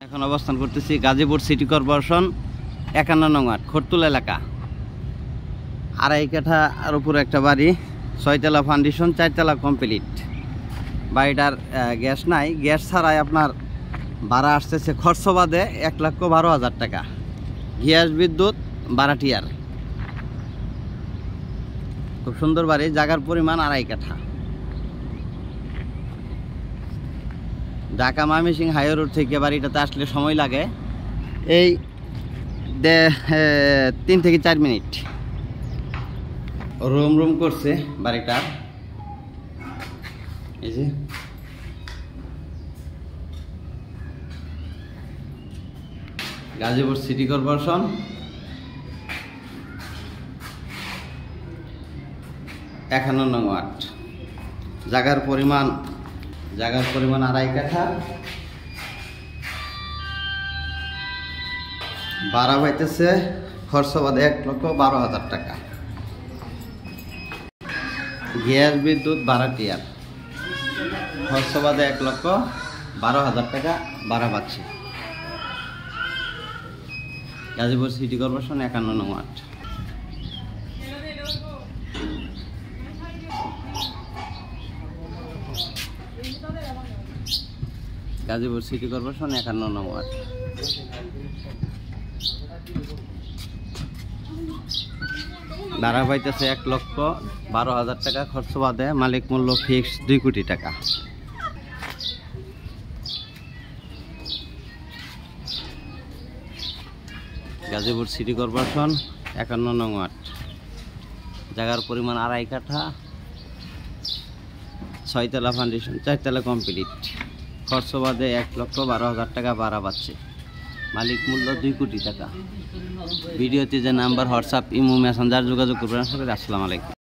এখন অবস্থান করতেছি গাজীপুর সিটি কর্পোরেশন ৫১ নং ওয়ার্ড খরতুল এলাকা। আড়াই কাঠার উপর একটা বাড়ি, ৬তলা ফাউন্ডেশন, ৪তলা কমপ্লিট। বাড়িটার গ্যাস নাই, গ্যাস ছাড়াই আপনার ভাড়া আসতেছে খরচ বাদে ১,১২,০০০ টাকা। গ্যাস বিদ্যুৎ ভাড়াটিয়ার। খুব সুন্দর বাড়ি, জায়গার পরিমাণ আড়াই কাঠা। ঢাকা ময়মনসিংহ হাইওয়ে রোড থেকে বাড়িটাতে আসলে সময় লাগে এই ৩ থেকে ৪ মিনিট। রুম রুম করছে বাড়িটা। এই যে গাজীপুর সিটি কর্পোরেশন ৫১ নং ওয়ার্ড। জায়গার পরিমাণ আড়াই কাঠা। ভাড়া পাইতেছে খরচ বাদে ১,১২,০০০ টাকা। গ্যাস বিদ্যুৎ ভাড়াটিয়ার। খরচ বাদে ১,১২,০০০ টাকা ভাড়া পাচ্ছে। গাজীপুর সিটি কর্পোরেশন ৫১ নং ওয়ার্ড। গাজীপুর সিটি কর্পোরেশন ৫১ নং ওয়ার্ড। ভাড়া পাইতেছে ১,১২,০০০ টাকা খরচ বাদে। মালিক মূল্য ফিক্স ২ কোটি টাকা। গাজীপুর সিটি কর্পোরেশন ৫১ নং ওয়ার্ড। জায়গার পরিমাণ আড়াই কাঠা, ৬তলা ফাউন্ডেশন, ৪তলা কমপ্লিট। খরচ বাদে ১,১২,০০০ টাকা ভাড়া পাচ্ছে। মালিক মূল্য ২ কোটি টাকা। ভিডিওতে যে নাম্বার হোয়াটসঅ্যাপ, ইমো, মেসেঞ্জার যোগাযোগ করবেন। আসসালামু আলাইকুম।